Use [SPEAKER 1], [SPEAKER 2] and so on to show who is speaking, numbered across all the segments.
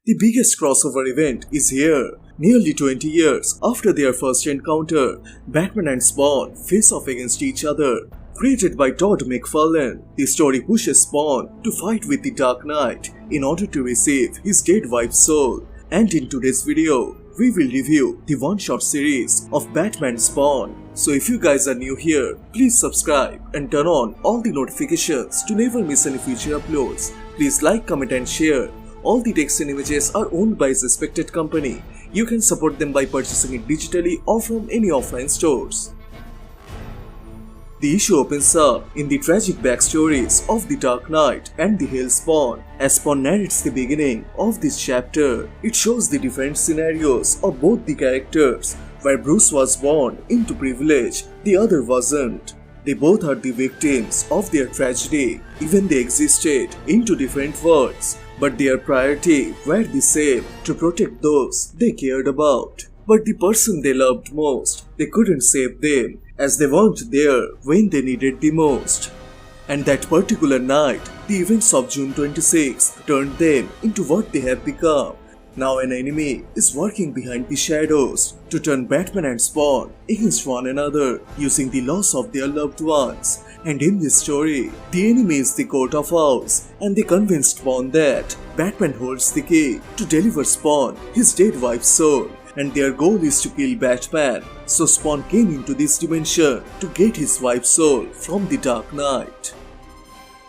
[SPEAKER 1] The biggest crossover event is here. Nearly 20 years after their first encounter, Batman and Spawn face off against each other. Created by Todd McFarlane, the story pushes Spawn to fight with the Dark Knight in order to receive his dead wife's soul. And in today's video, we will review the one-shot series of Batman Spawn. So if you guys are new here, please subscribe and turn on all the notifications to never miss any future uploads. Please like, comment and share. All the text and images are owned by a respected company. You can support them by purchasing it digitally or from any offline stores. The issue opens up in the tragic backstories of the Dark Knight and the Hellspawn. As Spawn narrates the beginning of this chapter, it shows the different scenarios of both the characters, where Bruce was born into privilege, the other wasn't. They both are the victims of their tragedy, even they existed into different worlds, but their priority were the same, to protect those they cared about. But the person they loved most, they couldn't save them, as they weren't there when they needed the most. And that particular night, the events of June 26 turned them into what they have become. Now an enemy is working behind the shadows to turn Batman and Spawn against one another using the loss of their loved ones. And in this story, the enemy is the Court of Owls, and they convinced Spawn that Batman holds the key to deliver Spawn his dead wife's soul, and their goal is to kill Batman. So Spawn came into this dimension to get his wife's soul from the Dark Knight.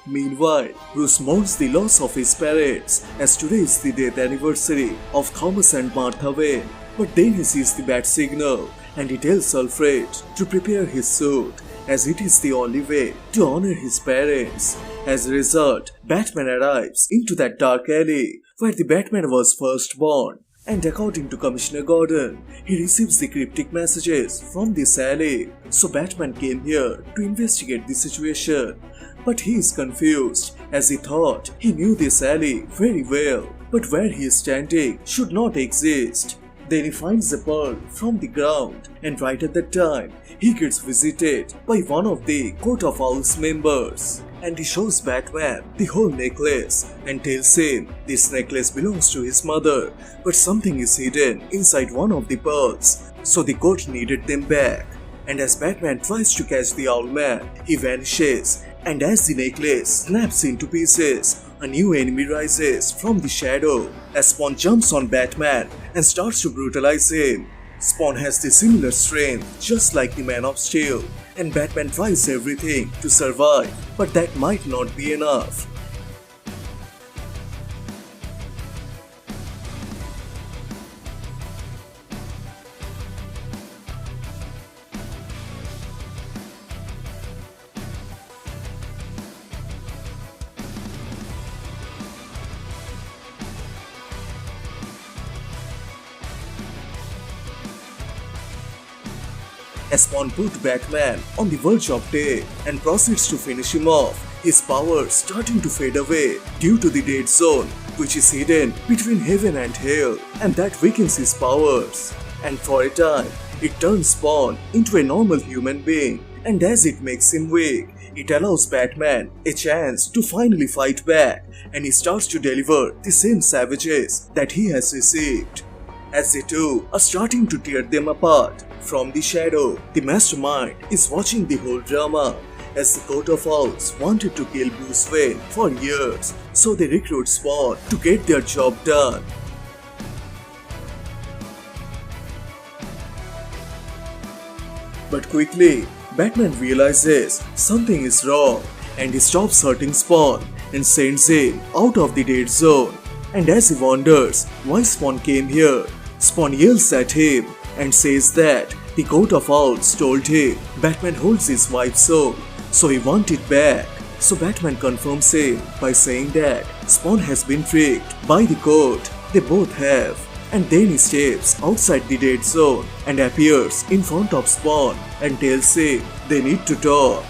[SPEAKER 1] Meanwhile, Bruce mourns the loss of his parents, as today is the death anniversary of Thomas and Martha Wayne. But then he sees the bat signal, and he tells Alfred to prepare his suit, as it is the only way to honor his parents. As a result, Batman arrives into that dark alley where the Batman was first born. And according to Commissioner Gordon, he receives the cryptic messages from this alley. So Batman came here to investigate the situation. But he is confused, as he thought he knew this alley very well, but where he is standing should not exist. Then he finds a pearl from the ground, and right at that time, he gets visited by one of the Court of Owls members. And he shows Batman the whole necklace and tells him this necklace belongs to his mother, but something is hidden inside one of the pearls, so the court needed them back. And as Batman tries to catch the Owl Man, he vanishes, and as the necklace snaps into pieces, a new enemy rises from the shadow as Spawn jumps on Batman and starts to brutalize him. Spawn has the similar strength just like the Man of Steel, and Batman tries everything to survive, but that might not be enough. As Spawn put Batman on the verge of death and proceeds to finish him off, his powers starting to fade away due to the dead zone, which is hidden between heaven and hell, and that weakens his powers. And for a time, it turns Spawn into a normal human being, and as it makes him weak, it allows Batman a chance to finally fight back, and he starts to deliver the same savages that he has received. As the two are starting to tear them apart, from the shadow, the mastermind is watching the whole drama, as the Court of Owls wanted to kill Bruce Wayne for years, so they recruit Spawn to get their job done. But quickly, Batman realizes something is wrong, and he stops hurting Spawn and sends him out of the dead zone. And as he wonders why Spawn came here, Spawn yells at him and says that the Court of Owls told him Batman holds his wife's soul, so he wants it back. So Batman confirms him by saying that Spawn has been tricked by the court. They both have. And then he steps outside the dead zone and appears in front of Spawn and tells him they need to talk.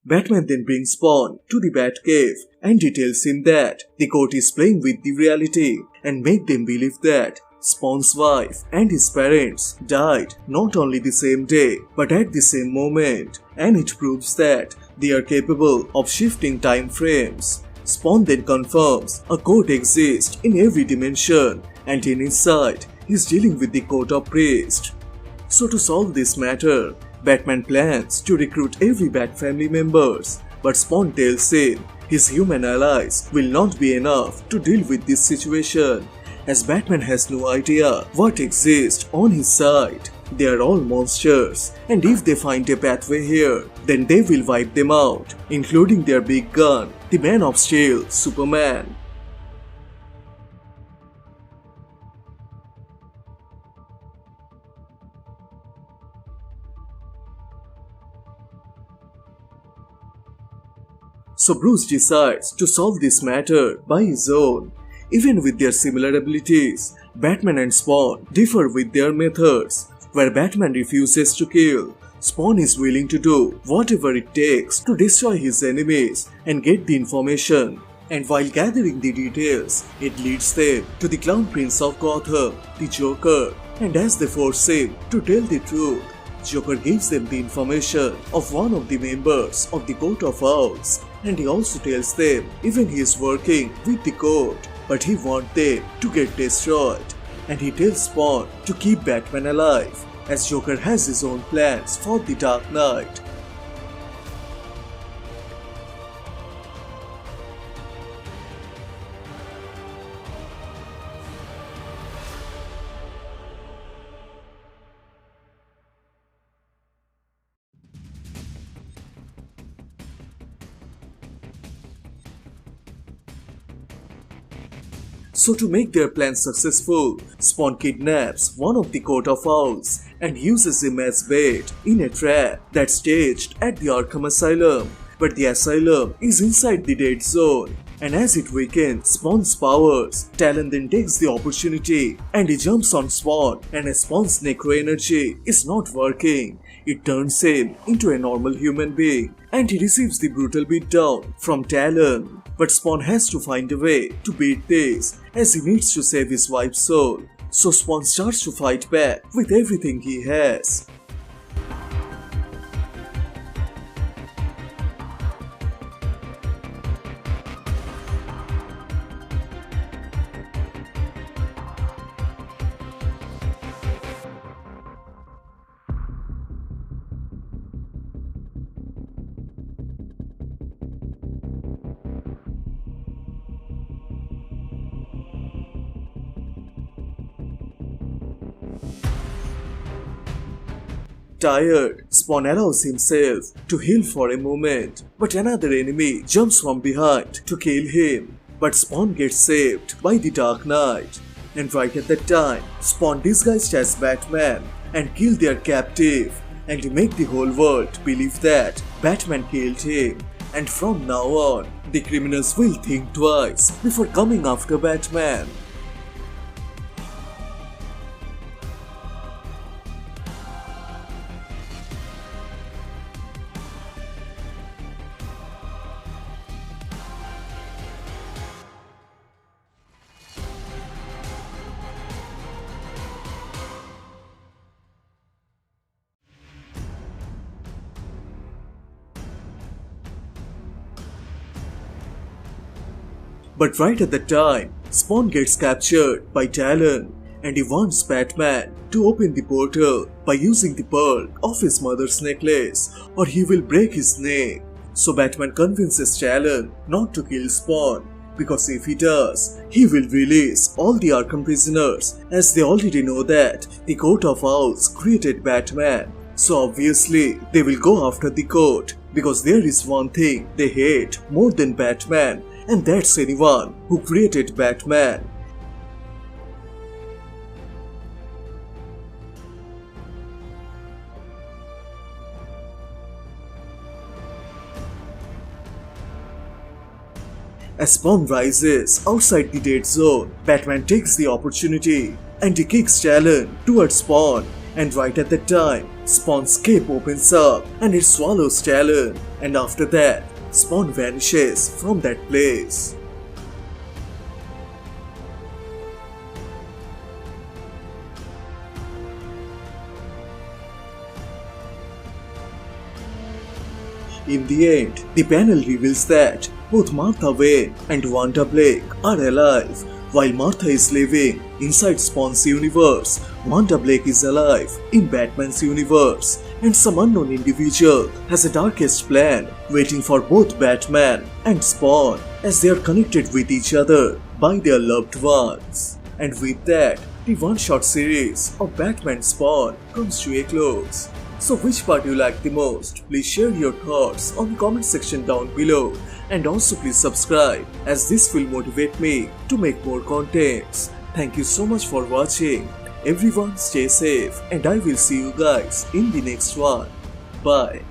[SPEAKER 1] Batman then brings Spawn to the Batcave and he tells him that the court is playing with the reality and make them believe that Spawn's wife and his parents died not only the same day but at the same moment, and it proves that they are capable of shifting time frames. Spawn then confirms a code exists in every dimension, and in inside, he's dealing with the court of priests. So to solve this matter, Batman plans to recruit every Bat family members, but Spawn tells him his human allies will not be enough to deal with this situation, as Batman has no idea what exists on his side. They are all monsters, and if they find a pathway here, then they will wipe them out, including their big gun, the Man of Steel, Superman. So Bruce decides to solve this matter by his own. Even with their similar abilities, Batman and Spawn differ with their methods. Where Batman refuses to kill, Spawn is willing to do whatever it takes to destroy his enemies and get the information. And while gathering the details, it leads them to the Clown Prince of Gotham, the Joker, and as they force him to tell the truth, Joker gives them the information of one of the members of the Court of Owls, and he also tells them even he is working with the court, but he wants them to get destroyed. And he tells Spawn to keep Batman alive, as Joker has his own plans for the Dark Knight. So to make their plan successful, Spawn kidnaps one of the Court of Owls and uses him as bait in a trap that's staged at the Arkham Asylum. But the asylum is inside the dead zone, and as it weakens Spawn's powers, Talon then takes the opportunity and he jumps on Spawn, and as Spawn's necro energy is not working, it turns him into a normal human being, and he receives the brutal beatdown from Talon. But Spawn has to find a way to beat this, as he needs to save his wife's soul. So Spawn starts to fight back with everything he has. Tired, Spawn allows himself to heal for a moment, but another enemy jumps from behind to kill him. But Spawn gets saved by the Dark Knight, and right at that time, Spawn disguised as Batman and kill their captive, and to make the whole world believe that Batman killed him. And from now on, the criminals will think twice before coming after Batman. But right at the time, Spawn gets captured by Talon, and he wants Batman to open the portal by using the pearl of his mother's necklace, or he will break his neck. So Batman convinces Talon not to kill Spawn, because if he does, he will release all the Arkham prisoners, as they already know that the Court of Owls created Batman. So obviously, they will go after the court, because there is one thing they hate more than Batman, and that's anyone who created Batman. As Spawn rises outside the dead zone, Batman takes the opportunity and he kicks Talon towards Spawn, and right at that time, Spawn's cape opens up and it swallows Talon, and after that, Spawn vanishes from that place. In the end, the panel reveals that both Martha Wayne and Wanda Blake are alive. While Martha is living inside Spawn's universe, Wanda Blake is alive in Batman's universe, and some unknown individual has a darkest plan waiting for both Batman and Spawn as they are connected with each other by their loved ones. And with that, the one-shot series of Batman Spawn comes to a close. So which part you like the most? Please share your thoughts on the comment section down below, and also please subscribe as this will motivate me to make more contents. Thank you so much for watching. Everyone stay safe and I will see you guys in the next one. Bye.